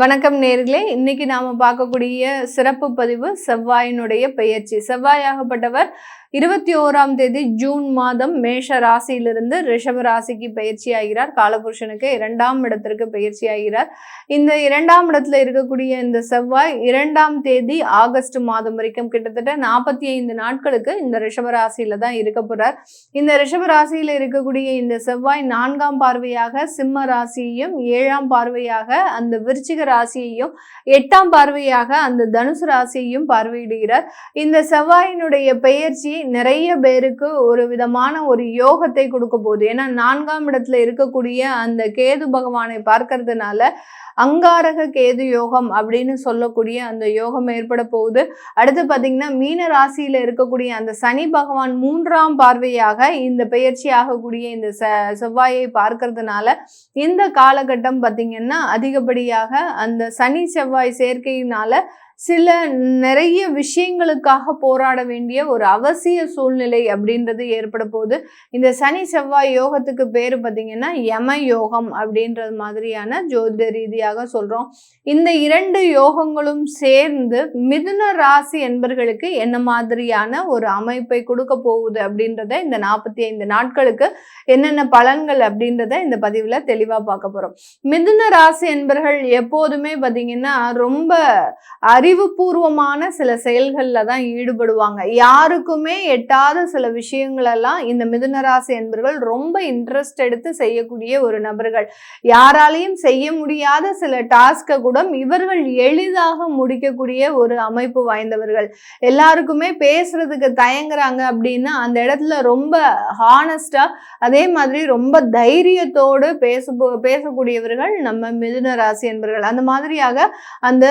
வணக்கம் நேர்களே, இன்னைக்கு நாம பார்க்கக்கூடிய சிறப்பு பதிவு செவ்வாயினுடைய பெயர்ச்சி. செவ்வாயாகப்பட்டவர் 21ஆம் தேதி ஜூன் மாதம் மேஷ ராசியிலிருந்து ரிஷப ராசிக்கு பயிற்சி ஆகிறார். காலபுருஷனுக்கு 2ஆம் இடத்திற்கு பயிற்சி ஆகிறார். இந்த 2ஆம் இடத்துல இருக்கக்கூடிய இந்த செவ்வாய் 2ஆம் தேதி ஆகஸ்ட் மாதம் வரைக்கும் கிட்டத்தட்ட 45 நாட்களுக்கு இந்த ரிஷப ராசியில தான் இருக்க போறார். இந்த ரிஷப ராசியில இருக்கக்கூடிய இந்த செவ்வாய் 4ஆம் பார்வையாக சிம்ம ராசியையும் 7ஆம் பார்வையாக அந்த விருச்சிக ராசியையும் 8ஆம் பார்வையாக அந்த தனுசு ராசியையும் பார்வையிடுகிறார். இந்த செவ்வாயினுடைய பெயர்ச்சி நிறைய பேருக்கு ஒரு விதமான ஒரு யோகத்தை கொடுக்க போகுது. ஏன்னா 4ஆம் இடத்துல இருக்கக்கூடிய அந்த கேது பகவானை பார்க்கறதுனால அங்காரக கேது யோகம் அப்படின்னு சொல்லக்கூடிய அந்த யோகம் ஏற்பட போகுது. அடுத்து பார்த்தீங்கன்னா மீன ராசியில இருக்கக்கூடிய அந்த சனி பகவான் 3ஆம் பார்வையாக இந்த பெயர்ச்சி ஆகக்கூடிய இந்த செவ்வாயை பார்க்கறதுனால இந்த காலகட்டம் பார்த்தீங்கன்னா அதிகப்படியாக அந்த சனி செவ்வாய் சேர்க்கையினால சில நிறைய விஷயங்களுக்காக போராட வேண்டிய ஒரு அவசிய சூழ்நிலை அப்படின்றது ஏற்பட போகுது. இந்த சனி செவ்வாய் யோகத்துக்கு பேர் பார்த்தீங்கன்னா யம யோகம் அப்படின்றது மாதிரியான ஜோதிட ரீதியாக சொல்றோம். இந்த 2 யோகங்களும் சேர்ந்து மிதுன ராசி என்பர்களுக்கு என்ன மாதிரியான ஒரு அமைப்பை கொடுக்க போகுது அப்படின்றத இந்த 45 நாட்களுக்கு என்னென்ன பலன்கள் அப்படின்றத இந்த பதிவுல தெளிவா பார்க்க போறோம். மிதுன ராசி என்பர்கள் எப்போதுமே பார்த்தீங்கன்னா ரொம்ப அறிவுபூர்வமான சில செயல்கள்ல தான் ஈடுபடுவாங்க. யாருக்குமே எட்டாத சில விஷயங்களெல்லாம் இந்த மிதுன ராசி என்பர்கள் ரொம்ப இன்ட்ரெஸ்ட் எடுத்து செய்யக்கூடிய ஒரு நபர்கள். யாராலையும் செய்ய முடியாத சில டாஸ்கை கூட இவர்கள் எளிதாக முடிக்கக்கூடிய ஒரு அமைப்பு வாய்ந்தவர்கள். எல்லாருக்குமே பேசுறதுக்கு தயங்குறாங்க அப்படின்னா அந்த இடத்துல ரொம்ப ஹானஸ்டா அதே மாதிரி ரொம்ப தைரியத்தோடு பேசக்கூடியவர்கள் நம்ம மிதுன ராசி என்பர்கள். அந்த மாதிரியாக அந்த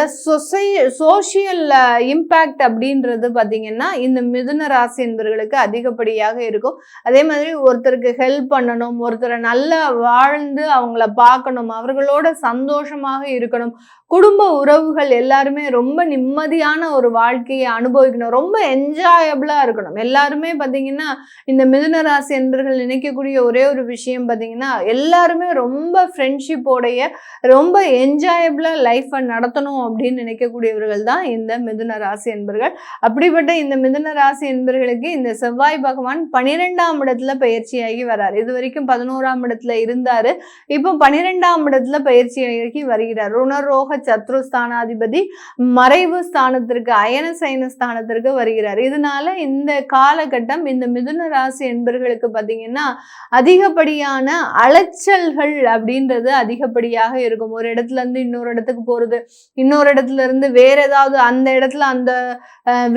சோஷியல் இம்பேக்ட் அப்படின்றது பார்த்தீங்கன்னா இந்த மிதுன ராசி என்பவர்களுக்கு அதிகப்படியாக இருக்கும். அதே மாதிரி ஒருத்தருக்கு ஹெல்ப் பண்ணணும், ஒருத்தரை நல்லா வாழ்ந்து அவங்கள பார்க்கணும், அவர்களோட சந்தோஷமாக இருக்கணும், குடும்ப உறவுகள் எல்லாருமே ரொம்ப நிம்மதியான ஒரு வாழ்க்கையை அனுபவிக்கணும், ரொம்ப என்ஜாயபிளா இருக்கணும். எல்லாருமே பார்த்தீங்கன்னா இந்த மிதுன ராசி என்பவர்கள் நினைக்கக்கூடிய ஒரே ஒரு விஷயம் பார்த்தீங்கன்னா எல்லாருமே ரொம்ப ஃப்ரெண்ட்ஷிப்போடைய ரொம்ப என்ஜாயபிளா லைஃப்பை நடத்தணும் அப்படின்னு நினைக்கக்கூடியவர்கள் தான் இந்த மிதுன ராசி என்பர்கள். அப்படிப்பட்ட இந்த மிதுன ராசி என்பர்களுக்கு இந்த செவ்வாய் பகவான் 12ஆம் இடத்துல பயிற்சியாகி வர்றார். இது வரைக்கும் 11ஆம் இடத்துல இருந்தாரு, இப்போ 12ஆம் இடத்துல பயிற்சியாகி வருகிறார். ருணரோக சத்ருஸ்தானாதிபதி மறைவு ஸ்தானத்திற்கு அயன சயன ஸ்தானத்திற்கு வருகிறார். இதனால இந்த காலகட்டம் இந்த மிதுன ராசி என்பர்களுக்கு பார்த்தீங்கன்னா அதிகப்படியான அலைச்சல்கள் அப்படின்றது அதிகப்படியாக இருக்கும். ஒரு இடத்துல இருந்து இன்னொரு இடத்துக்கு போறது, இன்னொரு இடத்துல இருந்து வேற ஏதாவது அந்த இடத்துல அந்த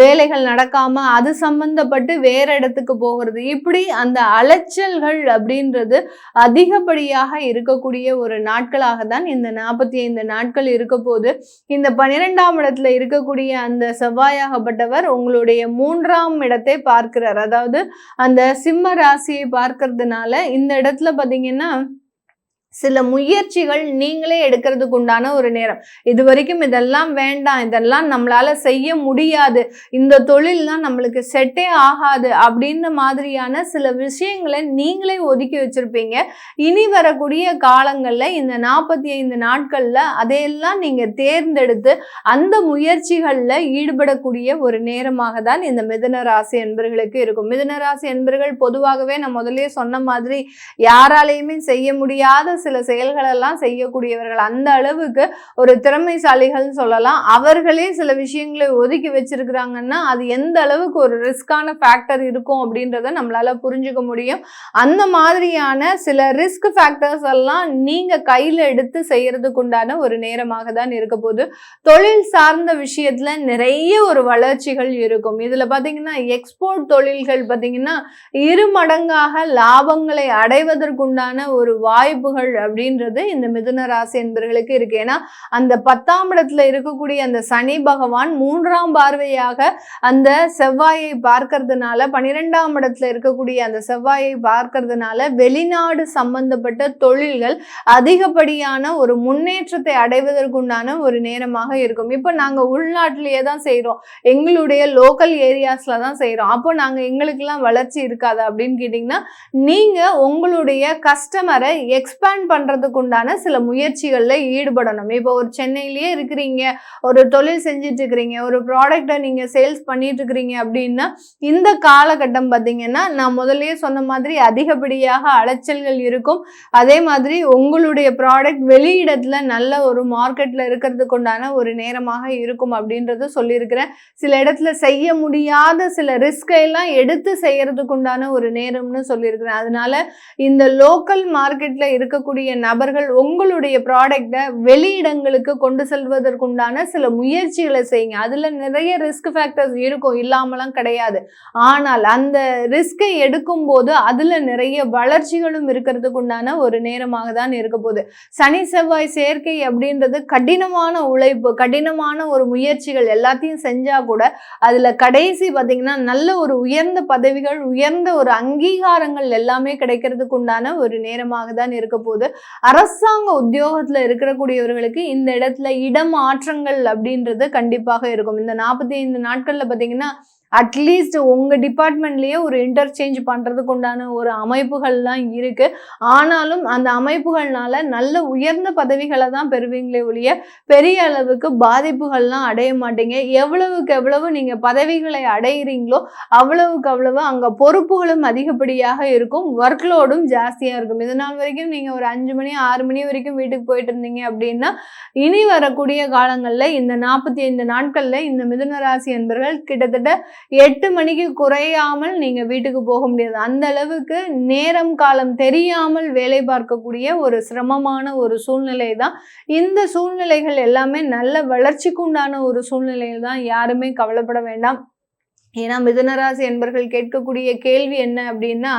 வேலைகள் நடக்காம அது சம்பந்தப்பட்டு வேற இடத்துக்கு போகிறது, இப்படி அந்த அலைச்சல்கள் அப்படின்றது அதிகப்படியாக இருக்கக்கூடிய ஒரு நாட்களாக தான் இந்த 45 நாட்கள் இருக்க போது. இந்த 12ஆம் இடத்துல இருக்கக்கூடிய அந்த செவ்வாயாகப்பட்டவர் உங்களுடைய 3ஆம் இடத்தை பார்க்கிறார். அதாவது அந்த சிம்ம ராசியை பார்க்கறதுனால இந்த இடத்துல பார்த்தீங்கன்னா சில முயற்சிகள் நீங்களே எடுக்கிறதுக்கு உண்டான ஒரு நேரம். இது வரைக்கும் இதெல்லாம் வேண்டாம், இதெல்லாம் நம்மளால செய்ய முடியாது, இந்த தொழில்லாம் நம்மளுக்கு செட்டே ஆகாது அப்படின்ற மாதிரியான சில விஷயங்களை நீங்களே ஒதுக்கி வச்சிருப்பீங்க. இனி வரக்கூடிய காலங்கள்ல இந்த 45 நாட்கள்ல அதையெல்லாம் நீங்க தேர்ந்தெடுத்து அந்த முயற்சிகள்ல ஈடுபடக்கூடிய ஒரு நேரமாக தான் இந்த மிதுன ராசி என்பர்களுக்கு இருக்கும். மிதுன ராசி என்பர்கள் பொதுவாகவே நான் முதலே சொன்ன மாதிரி யாராலையுமே செய்ய முடியாத சில செயல்களெல்லாம் செய்யக்கூடியவர்கள். அந்த அளவுக்கு ஒரு திறமைசாலிகள் சொல்லலாம். அவர்களே சில விஷயங்களை ஒதுக்கி வச்சிருக்கிறாங்கன்னா அது எந்த அளவுக்கு ஒரு ரிஸ்கான ஃபேக்டர் இருக்கும் அப்படின்றத நம்மளால புரிஞ்சுக்க முடியும். அந்த மாதிரியான சில ரிஸ்க் ஃபேக்டர்ஸ் எல்லாம் நீங்க கையில எடுத்து செய்யறதுக்கு உண்டான ஒரு நேரமாக தான் இருக்க போது. தொழில் சார்ந்த விஷயத்துல நிறைய ஒரு வளர்ச்சிகள் இருக்கும். இதுல பாத்தீங்கன்னா எக்ஸ்போர்ட் தொழில்கள் பாத்தீங்கன்னா 2 மடங்காக லாபங்களை அடைவதற்குண்டான ஒரு வாய்ப்புகள் அப்படின்றது இந்த மிதுன ராசி என்பர்களுக்கு இருக்கு. ஏன்னா அந்த 10ஆம் இடத்துல இருக்கக்கூடிய அந்த சனி பகவான் 3ஆம் பார்வையாக அந்த செவ்வாயை பார்க்கறதுனால 12ஆம் இடத்துல இருக்கக்கூடிய அந்த செவ்வாயை பார்க்கறதுனால வெளிநாடு சம்பந்தப்பட்ட தொழில்கள் அதிகப்படியான ஒரு முன்னேற்றத்தை அடைவதற்குண்டான ஒரு நேரமாக இருக்கும். இப்போ நாங்க உள்நாட்டிலேயே தான் செய்யறோம், எங்களுடைய லோக்கல் ஏரியாஸ்ல தான் செய்யறோம், அப்போ நாங்க எங்களுக்கெல்லாம் வளர்ச்சி இருக்காது அப்படின்னு கேட்டீங்கன்னா நீங்க உங்களுடைய கஸ்டமரை எக்ஸ்பேண்ட் எக்ஸ்பேண்ட் பண்றதுக்கு உண்டான சில முயற்சிகள்ல ஈடுபடணும். இப்போ ஒரு சென்னையிலேயே இருக்கிறீங்க, ஒரு தொழில் செஞ்சுட்டு இருக்கிறீங்க, ஒரு ப்ராடக்டை நீங்க சேல்ஸ் பண்ணிட்டு இருக்கிறீங்க அப்படின்னா இந்த காலகட்டம் பார்த்தீங்கன்னா நான் முதல்லயே சொன்ன மாதிரி அதிகப்படியாக அலைச்சல்கள் இருக்கும். அதே மாதிரி உங்களுடைய ப்ராடக்ட் வெளியிடத்துல நல்ல ஒரு மார்க்கெட்ல இருக்கிறதுக்கு உண்டான ஒரு நேரமாக இருக்கும் அப்படின்றது சொல்லியிருக்கிறேன். சில இடத்துல செய்ய முடியாத சில ரிஸ்கை எல்லாம் எடுத்து செய்யறதுக்கு உண்டான ஒரு நேரம்னு சொல்லியிருக்கிறேன். அதனால இந்த லோக்கல் மார்க்கெட்ல இருக்கக்கூடிய நபர்கள் உங்களுடைய ப்ராடக்டை வெளியிடங்களுக்கு கொண்டு செல்வதற்குண்டான சில முயற்சிகளை செய்யுங்க. அதுல நிறைய ரிஸ்க் ஃபேக்டர்ஸ் இருக்கும், இல்லாமலாம் கிடையாது. ஆனால் அந்த ரிஸ்கை எடுக்கும் போது அதுல நிறைய வளர்ச்சிகளும் இருக்கிறதுக்கு உண்டான ஒரு நேரமாக தான் இருக்க போகுது. சனி செவ்வாய் சேர்க்கை அப்படின்றது கடினமான உழைப்பு, கடினமான ஒரு முயற்சிகள் எல்லாத்தையும் செஞ்சா கூட அதுல கடைசி பார்த்தீங்கன்னா நல்ல ஒரு உயர்ந்த பதவிகள், உயர்ந்த ஒரு அங்கீகாரங்கள் எல்லாமே கிடைக்கிறதுக்கு உண்டான ஒரு நேரமாக தான் இருக்க போகுது. அரசாங்க உத்தியோகத்துல இருக்கக்கூடியவர்களுக்கு இந்த இடத்துல இடமாற்றங்கள் அப்படின்றது கண்டிப்பாக இருக்கும். இந்த 45 நாட்கள்ல பார்த்தீங்கன்னா அட்லீஸ்ட் உங்க டிபார்ட்மெண்ட்லயே ஒரு இன்டர்சேஞ்ச் பண்றதுக்கு உண்டான ஒரு அமைப்புகள்லாம் இருக்கு. ஆனாலும் அந்த அமைப்புகள்னால நல்ல உயர்ந்த பதவிகளை தான் பெறுவீங்களே ஒழிய பெரிய அளவுக்கு பாதிப்புகள்லாம் அடைய மாட்டீங்க. எவ்வளவுக்கு எவ்வளவு நீங்க பதவிகளை அடைகிறீங்களோ அவ்வளவுக்கு அவ்வளவு அங்க பொறுப்புகளும் அதிகப்படியாக இருக்கும், ஒர்க்லோடும் ஜாஸ்தியா இருக்கும். இது நாள் வரைக்கும் நீங்க ஒரு 5 மணி 6 மணி வரைக்கும் வீட்டுக்கு போயிட்டு இருந்தீங்க அப்படின்னா இனி வரக்கூடிய காலங்கள்ல இந்த 45 நாட்கள்ல இந்த மிதுன ராசி என்பவர்கள் கிட்டத்தட்ட 8 மணிக்கு குறையாமல் நீங்க வீட்டுக்கு போக முடியாது. அந்த அளவுக்கு நேரம் காலம் தெரியாமல் வேலை பார்க்கக்கூடிய ஒரு சிரமமான ஒரு சூழ்நிலை தான். இந்த சூழ்நிலைகள் எல்லாமே நல்ல வளர்ச்சிக்கு உண்டான ஒரு சூழ்நிலையில் தான், யாருமே கவலைப்பட வேண்டாம். ஏன்னா மிதுனராசி என்பர்கள் கேட்கக்கூடிய கேள்வி என்ன அப்படின்னா,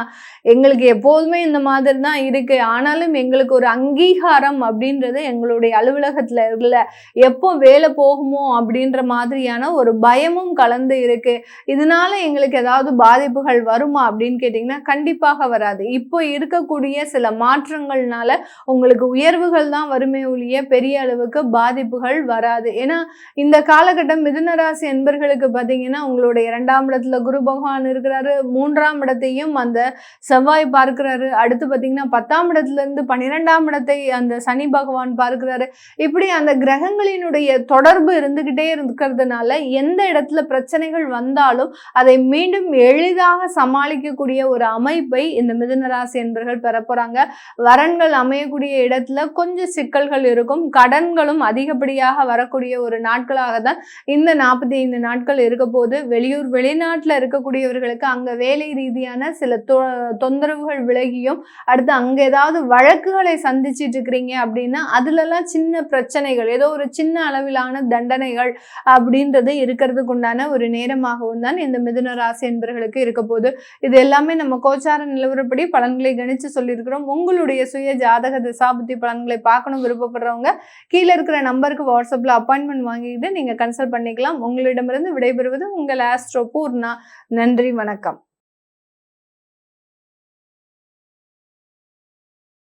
எங்களுக்கு எப்போதுமே இந்த மாதிரி தான் இருக்கு, ஆனாலும் எங்களுக்கு ஒரு அங்கீகாரம் அப்படின்றது எங்களுடைய அலுவலகத்துல இல்ல, எப்போ வேலை போகுமோ அப்படின்ற மாதிரியான ஒரு பயமும் கலந்து இருக்கு. இதனால எங்களுக்கு ஏதாவது பாதிப்புகள் வருமா அப்படின்னு கேட்டிங்கன்னா கண்டிப்பாக வராது. இப்போ இருக்கக்கூடிய சில மாற்றங்கள்னால உங்களுக்கு உயர்வுகள் தான் வருமே ஒழிய பெரிய அளவுக்கு பாதிப்புகள் வராது. ஏன்னா இந்த காலகட்டம் மிதுனராசி என்பர்களுக்கு பார்த்தீங்கன்னா உங்களுடைய 2ஆம் இடத்துல குரு பகவான் இருக்கிறாரு, 3ஆம் இடத்தையும் அந்த செவ்வாய் பார்க்கிறாரு, அடுத்து பார்த்தீங்கன்னா 10ஆம் இடத்துல இருந்து 12ஆம் இடத்தை அந்த சனி பகவான் பார்க்கிறாரு. இப்படி அந்த கிரகங்களினுடைய தொடர்பு இருந்துகிட்டே இருக்கிறதுனால எந்த இடத்துல பிரச்சனைகள் வந்தாலும் அதை மீண்டும் எளிதாக சமாளிக்கக்கூடிய ஒரு அமைப்பை இந்த மிதுனராசி என்பர்கள் பெற போறாங்க. வரன்கள் அமையக்கூடிய இடத்துல கொஞ்சம் சிக்கல்கள் இருக்கும், கடன்களும் அதிகப்படியாக வரக்கூடிய ஒரு நாட்களாக தான் இந்த 45 நாட்கள் இருக்க போது. வெளிநாட்டில் இருக்கக்கூடியவர்களுக்கு அங்க வேலை ரீதியான சில தொந்தரவுகள் விலகியும், அடுத்து அங்க ஏதாவது வழக்குகளை சந்திச்சிட்டு இருக்கிறீங்க அப்படின்னா அதுலலாம் சின்ன பிரச்சனைகள், ஏதோ ஒரு சின்ன அளவிலான தண்டனைகள் அப்படின்றது இருக்கிறதுக்கு உண்டான ஒரு நேரமாகவும் தான் இந்த மிதுன ராசி என்பவர்களுக்கு இருக்க போது. இது எல்லாமே நம்ம கோச்சார நிலவரப்படி பலன்களை கணிச்சு சொல்லியிருக்கிறோம். உங்களுடைய சுய ஜாதக திசாபுத்தி பலன்களை பார்க்கணும் விருப்பப்படுறவங்க கீழே இருக்கிற நம்பருக்கு வாட்ஸ்அப்ல அப்பாயின்மெண்ட் வாங்கிட்டு நீங்க கன்சல்ட் பண்ணிக்கலாம். உங்களிடமிருந்து விடைபெறுவது உங்கள் ஆஸ்ட்ரோ பூர்ணா. நன்றி, வணக்கம்.